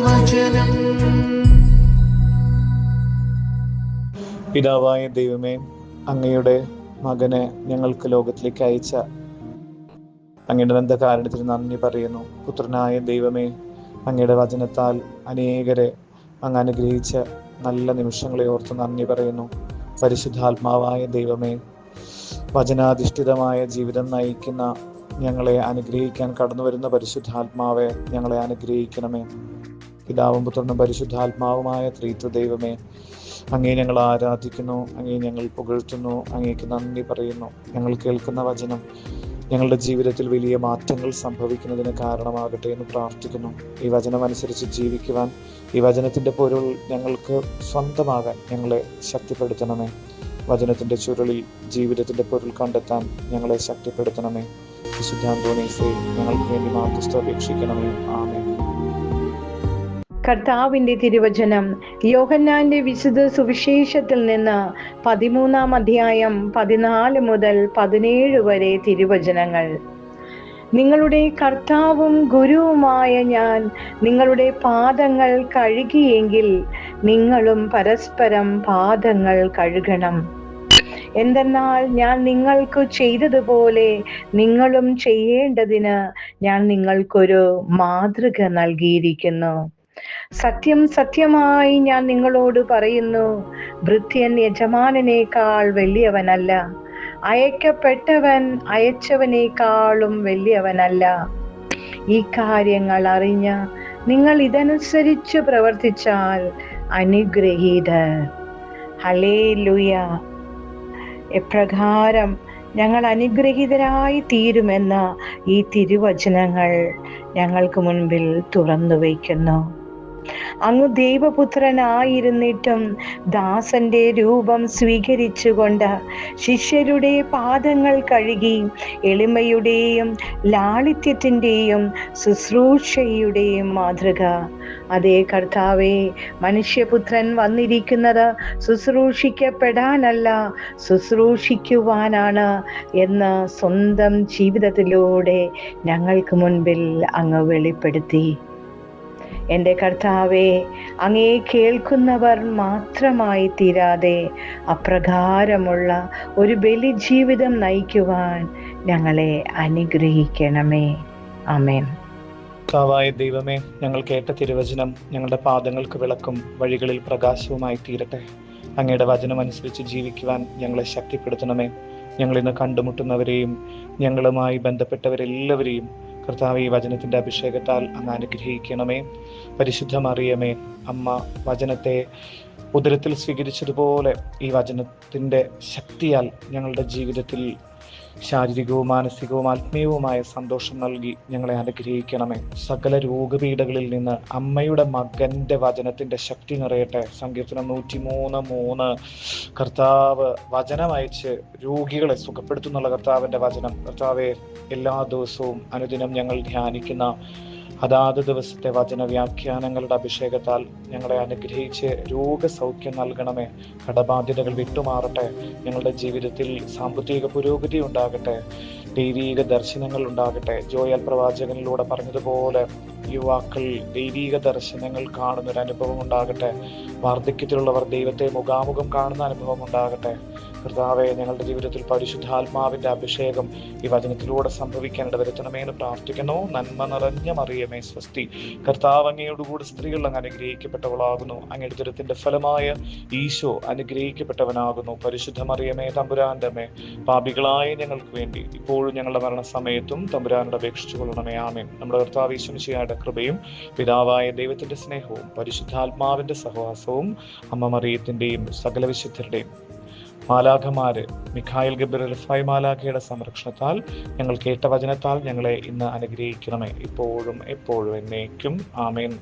വചനം. പിതാവായ ദൈവമേ, അങ്ങയുടെ മകനെ ഞങ്ങൾക്ക് ലോകത്തിലേക്ക് അയച്ച അങ്ങയുടെ ബന്ധകാരണത്തിന് നന്ദി പറയുന്നു. പുത്രനായ ദൈവമേ, അങ്ങയുടെ വചനത്താൽ അനേകരെ അങ്ങ് അനുഗ്രഹിച്ച നല്ല നിമിഷങ്ങളെ ഓർത്ത് നന്ദി പറയുന്നു. പരിശുദ്ധാത്മാവായ ദൈവമേ, വചനാധിഷ്ഠിതമായ ജീവിതം നയിക്കുന്ന ഞങ്ങളെ അനുഗ്രഹിക്കാൻ കടന്നു വരുന്ന പരിശുദ്ധാത്മാവെ, ഞങ്ങളെ അനുഗ്രഹിക്കണമേ. പിതാവും പുത്രനും പരിശുദ്ധാത്മാവുമായ ത്രിത്വ ദൈവമേ, അങ്ങേ ഞങ്ങൾ ആരാധിക്കുന്നു, അങ്ങേ ഞങ്ങൾ പുകഴ്ത്തുന്നു, അങ്ങേക്ക് നന്ദി പറയുന്നു. ഞങ്ങൾ കേൾക്കുന്ന വചനം ഞങ്ങളുടെ ജീവിതത്തിൽ വലിയ മാറ്റങ്ങൾ സംഭവിക്കുന്നതിന് കാരണമാകട്ടെ എന്ന് പ്രാർത്ഥിക്കുന്നു. ഈ വചനം അനുസരിച്ച് ജീവിക്കുവാൻ, ഈ വചനത്തിൻ്റെ പൊരുൾ ഞങ്ങൾക്ക് സ്വന്തമാകാൻ ഞങ്ങളെ ശക്തിപ്പെടുത്തണമേ. വചനത്തിൻ്റെ ചുരുളിൽ ജീവിതത്തിൻ്റെ പൊരുൾ കണ്ടെത്താൻ ഞങ്ങളെ ശക്തിപ്പെടുത്തണമേ. വിശുദ്ധ അന്തോണീസേ, ഞങ്ങൾക്ക് വേണ്ടി മാധ്യസ്ഥ അപേക്ഷിക്കണമേ. ആമേൻ. കർത്താവിന്റെ തിരുവചനം യോഹന്നാന്റെ വിശുദ്ധ സുവിശേഷത്തിൽ നിന്ന് 13-ാം അധ്യായം 14 മുതൽ 17 വരെ തിരുവചനങ്ങൾ. നിങ്ങളുടെ കർത്താവും ഗുരുവുമായ ഞാൻ നിങ്ങളുടെ പാദങ്ങൾ കഴുകിയെങ്കിൽ നിങ്ങളും പരസ്പരം പാദങ്ങൾ കഴുകണം. എന്തെന്നാൽ ഞാൻ നിങ്ങൾക്ക് ചെയ്തതുപോലെ നിങ്ങളും ചെയ്യേണ്ടതിന് ഞാൻ നിങ്ങൾക്കൊരു മാതൃക നൽകിയിരിക്കുന്നു. സത്യം സത്യമായി ഞാൻ നിങ്ങളോട് പറയുന്നു, ഭൃത്യൻ യജമാനനേക്കാൾ വലിയവനല്ല, അയക്കപ്പെട്ടവൻ അയച്ചവനേക്കാളും വലിയവനല്ല. ഈ കാര്യങ്ങൾ അറിഞ്ഞ് നിങ്ങൾ ഇതനുസരിച്ച് പ്രവർത്തിച്ചാൽ അനുഗ്രഹീതർ. ഹല്ലേലൂയ. എപ്രകാരം ഞങ്ങൾ അനുഗ്രഹീതരായി തീരുമെന്ന് ഈ തിരുവചനങ്ങൾ ഞങ്ങൾക്ക് മുൻപിൽ തുറന്നു വയ്ക്കുന്നു. അങ്ങ് ദൈവപുത്രനായിരുന്നിട്ടും ദാസന്റെ രൂപം സ്വീകരിച്ചുകൊണ്ട് ശിഷ്യരുടെ പാദങ്ങൾ കഴുകി എളിമയുടെയും ലാളിത്യത്തിൻ്റെയും ശുശ്രൂഷയുടെയും മാതൃക. അതേ കർത്താവേ, മനുഷ്യപുത്രൻ വന്നിരിക്കുന്നത് ശുശ്രൂഷിക്കപ്പെടാനല്ല, ശുശ്രൂഷിക്കുവാനാണ് എന്ന് സ്വന്തം ജീവിതത്തിലൂടെ ഞങ്ങൾക്ക് മുൻപിൽ അങ്ങ് വെളിപ്പെടുത്തി. എൻ്റെ കർത്താവേ, അങ്ങേ കേൾക്കുന്നവർ മാത്രമായി തീരാതെ അപ്രകാരമുള്ള ഒരു ബലി ജീവിതം നയിക്കുവാൻ ഞങ്ങളെ അനുഗ്രഹിക്കണമേ. ആമേൻ. കർത്താവായ ദൈവമേ, ഞങ്ങൾ കേട്ട തിരുവചനം ഞങ്ങളുടെ പാദങ്ങൾക്ക് വിളക്കും വഴികളിൽ പ്രകാശവുമായി തീരട്ടെ. അങ്ങയുടെ വചനം അനുസരിച്ച് ജീവിക്കുവാൻ ഞങ്ങളെ ശക്തിപ്പെടുത്തണമേ. ഞങ്ങളിന്ന് കണ്ടുമുട്ടുന്നവരെയും ഞങ്ങളുമായി ബന്ധപ്പെട്ടവരെല്ലാവരെയും കർത്താവ് ഈ വചനത്തിൻ്റെ അഭിഷേകത്താൽ അങ്ങ് അനുഗ്രഹിക്കണമേ. പരിശുദ്ധ മറിയമേ, അമ്മ വചനത്തെ ഉദരത്തിൽ സ്വീകരിച്ചതുപോലെ ഈ വചനത്തിൻ്റെ ശക്തിയാൽ ഞങ്ങളുടെ ജീവിതത്തിൽ ശാരീരികവും മാനസികവും ആത്മീയവുമായ സന്തോഷം നൽകി ഞങ്ങളെ അനുഗ്രഹിക്കണമേ. സകല രോഗപീഠകളിൽ നിന്ന് അമ്മയുടെ മകൻ്റെ വചനത്തിൻ്റെ ശക്തി നിറയട്ടെ. സങ്കീർത്തനം 103:3 കർത്താവ് വചനമയച്ച് രോഗികളെ സുഖപ്പെടുത്തുന്നുള്ള കർത്താവിൻ്റെ വചനം കർത്താവെ എല്ലാ ദിവസവും അനുദിനം ഞങ്ങൾ ധ്യാനിക്കുന്ന അതാത് ദിവസത്തെ വചന വ്യാഖ്യാനങ്ങളുടെ അഭിഷേകത്താൽ ഞങ്ങളെ അനുഗ്രഹിച്ച് രോഗസൗഖ്യം നൽകണമേ. കടബാധ്യതകൾ വിട്ടുമാറട്ടെ. ഞങ്ങളുടെ ജീവിതത്തിൽ സാമ്പത്തിക പുരോഗതി ഉണ്ടാകട്ടെ. ദൈവീക ദർശനങ്ങൾ ഉണ്ടാകട്ടെ. ജോയൽ പ്രവാചകനിലൂടെ പറഞ്ഞതുപോലെ യുവാക്കൾ ദൈവീക ദർശനങ്ങൾ കാണുന്നൊരു അനുഭവം ഉണ്ടാകട്ടെ. വാർദ്ധക്യത്തിലുള്ളവർ ദൈവത്തെ മുഖാമുഖം കാണുന്ന അനുഭവം ഉണ്ടാകട്ടെ. കർത്താവെ, ഞങ്ങളുടെ ജീവിതത്തിൽ പരിശുദ്ധാത്മാവിൻ്റെ അഭിഷേകം ഈ വചനത്തിലൂടെ സംഭവിക്കാനിട വരുത്തണമെന്ന് പ്രാർത്ഥിക്കുന്നു. നന്മ നിറഞ്ഞ മറിയമേ സ്വസ്തി, കർത്താവ് അങ്ങയോടുകൂടി സ്ത്രീകൾ അങ്ങ് അനുഗ്രഹിക്കപ്പെട്ടവളാകുന്നു. അങ്ങയുടെ ദുരിതത്തിന്റെ ഫലമായ ഈശോ അനുഗ്രഹിക്കപ്പെട്ടവനാകുന്നു. പരിശുദ്ധ മറിയമേ, തമ്പുരാന്റെ അമ്മേ, പാപികളായ ഞങ്ങൾക്ക് വേണ്ടി ഇപ്പോഴും ഞങ്ങളുടെ മരണസമയത്തും തമ്പുരാനോട് അപേക്ഷിച്ചു കൊള്ളണമേ. ആമേൻ. നമ്മുടെ കർത്താവ് യേശു മിശിഹായുടെ കൃപയും പിതാവായ ദൈവത്തിന്റെ സ്നേഹവും പരിശുദ്ധാത്മാവിന്റെ സഹവാസവും അമ്മ മറിയത്തിന്റെയും സകല വിശുദ്ധരുടെയും മാലാഖമാര് മിഖായേൽ ഗബ്രിയേൽ റഫായി മാലാഖയുടെ സംരക്ഷണത്താൽ ഞങ്ങൾ കേട്ട വചനത്താൽ ഞങ്ങളെ ഇന്ന് അനുഗ്രഹിക്കണമേ, ഇപ്പോഴും എപ്പോഴും എന്നേക്കും. ആമേൻ.